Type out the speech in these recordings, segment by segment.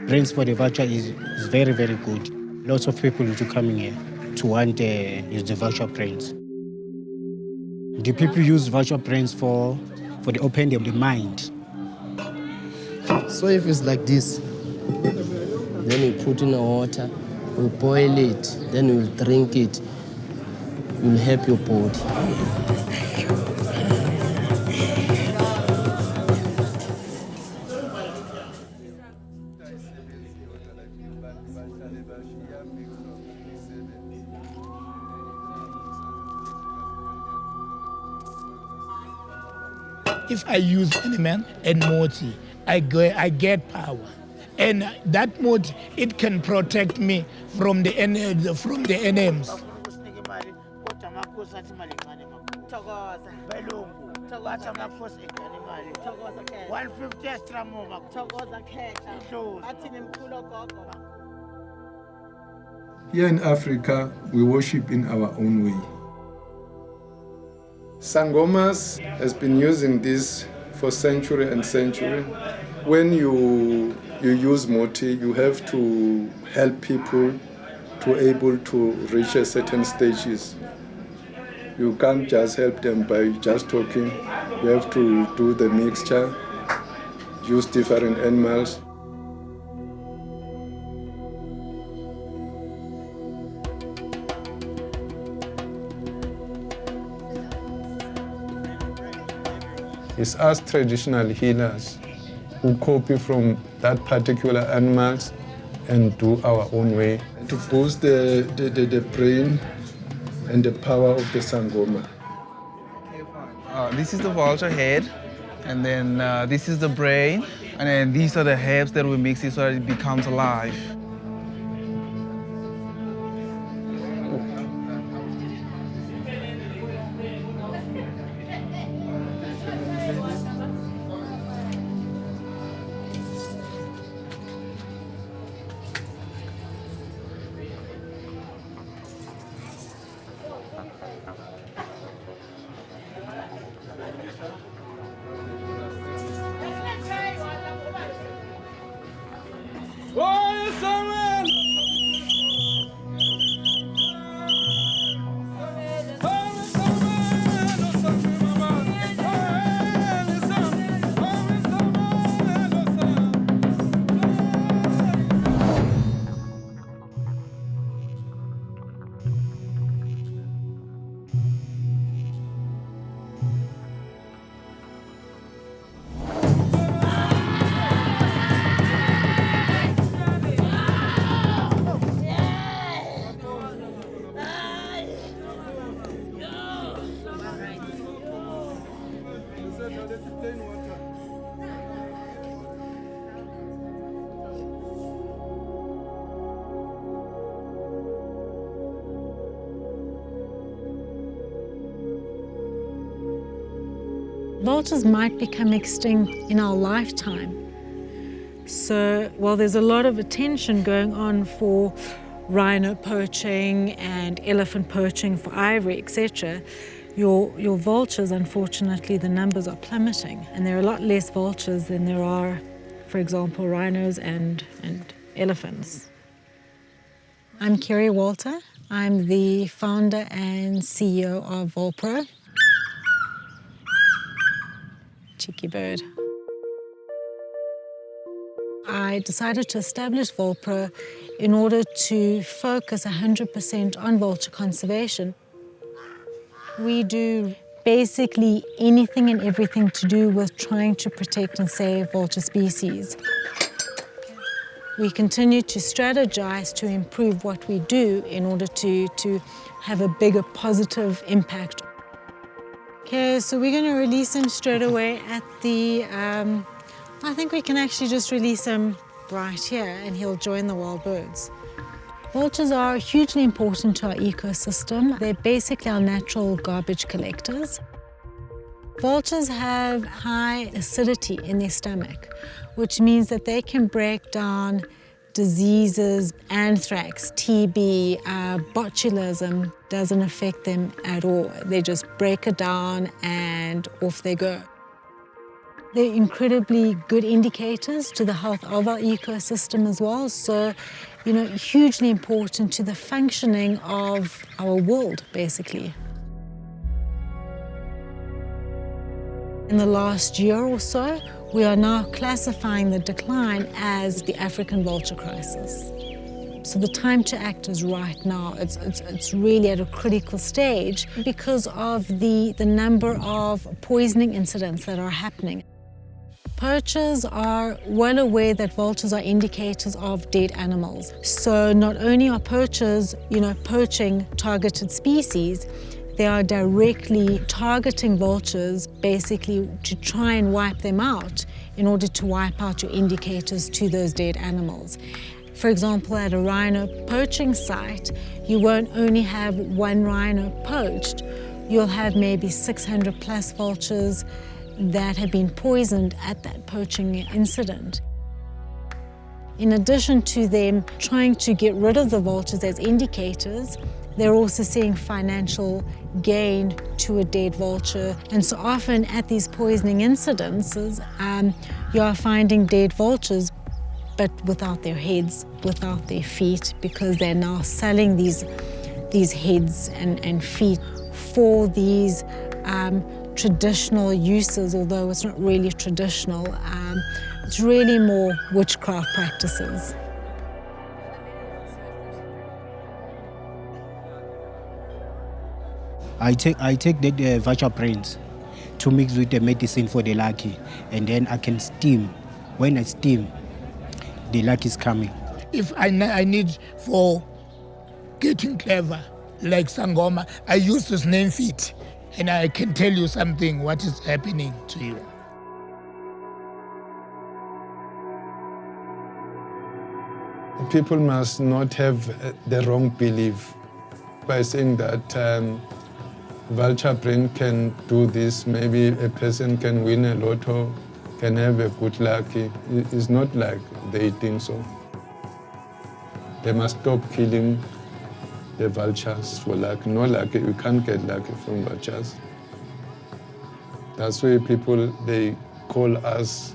brains for the vulture is very, very good. Lots of people to coming here to want to use the vulture brains. The people use vulture brains for the opening of the mind. So if it's like this, then we put in the water, we boil it, then we'll drink it. It will help your body. If I use element and muthi, I get power. And that muthi, it can protect me from the enemies. Here in Africa, we worship in our own way. Sangomas has been using this for century and century. When you use muthi, you have to help people to able to reach a certain stages. You can't just help them by just talking. You have to do the mixture, use different animals. It's us traditional healers who copy from that particular animals and do our own way to boost the brain and the power of the sangoma. This is the vulture head, and then this is the brain, and then these are the herbs that we mix it so that it becomes alive. Vultures might become extinct in our lifetime. So while there's a lot of attention going on for rhino poaching and elephant poaching for ivory, etc., your vultures, unfortunately, the numbers are plummeting. And there are a lot less vultures than there are, for example, rhinos and elephants. I'm Kerry Walter. I'm the founder and CEO of Vulture. Cheeky bird. I decided to establish Vulture in order to focus 100% on vulture conservation. We do basically anything and everything to do with trying to protect and save vulture species. We continue to strategize to improve what we do in order to have a bigger positive impact. Okay, so we're going to release him straight away at the, I think we can actually just release him right here and he'll join the wild birds. Vultures are hugely important to our ecosystem. They're basically our natural garbage collectors. Vultures have high acidity in their stomach, which means that they can break down diseases, anthrax, TB, botulism doesn't affect them at all. They just break it down and off they go. They're incredibly good indicators to the health of our ecosystem as well. So, hugely important to the functioning of our world, basically. In the last year or so, we are now classifying the decline as the African vulture crisis. So the time to act is right now. It's really at a critical stage because of the number of poisoning incidents that are happening. Poachers are well aware that vultures are indicators of dead animals. So not only are poachers, poaching targeted species, they are directly targeting vultures basically to try and wipe them out in order to wipe out your indicators to those dead animals. For example, at a rhino poaching site, you won't only have one rhino poached, you'll have maybe 600 plus vultures that have been poisoned at that poaching incident. In addition to them trying to get rid of the vultures as indicators, they're also seeing financial gain to a dead vulture. And so often at these poisoning incidences, you are finding dead vultures, but without their heads, without their feet, because they're now selling these heads and feet for these traditional uses, although it's not really traditional. It's really more witchcraft practices. I take the vulture brains to mix with the medicine for the lucky, and then I can steam. When I steam, the luck is coming. If I need for getting clever, like sangoma, I use this name feet, and I can tell you something, what is happening to you. People must not have the wrong belief by saying that vulture brain can do this. Maybe a person can win a lotto, can have a good luck. It's not like they think so. They must stop killing the vultures for luck. No luck, you can't get luck from vultures. That's why people, they call us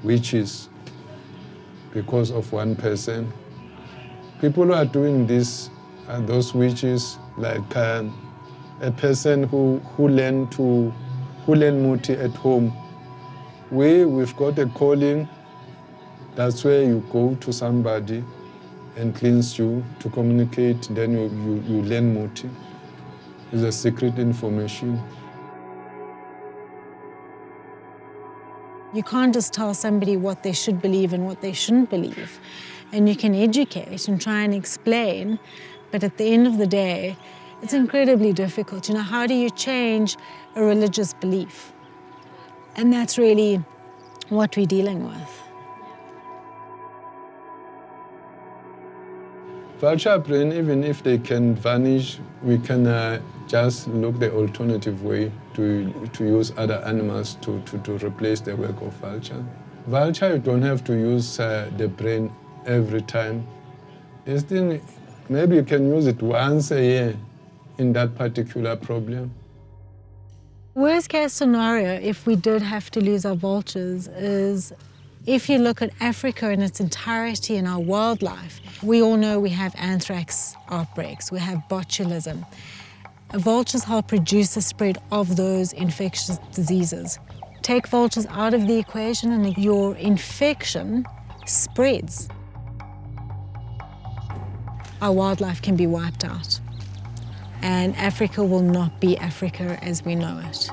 witches because of one person. People who are doing this are those witches, like a person who learn muthi at home. We've got a calling. That's where you go to somebody and cleanse you to communicate, then you learn muthi. It's a secret information. You can't just tell somebody what they should believe and what they shouldn't believe. And you can educate and try and explain, but at the end of the day, it's incredibly difficult. How do you change a religious belief? And that's really what we're dealing with. Vulture brain, even if they can vanish, we can just look the alternative way to use other animals to replace the work of vulture. Vulture, you don't have to use the brain every time. Instead, maybe you can use it once a year in that particular problem. Worst case scenario, if we did have to lose our vultures, is if you look at Africa in its entirety and our wildlife, we all know we have anthrax outbreaks, we have botulism. Vultures help reduce the spread of those infectious diseases. Take vultures out of the equation and your infection spreads. Our wildlife can be wiped out. And Africa will not be Africa as we know it.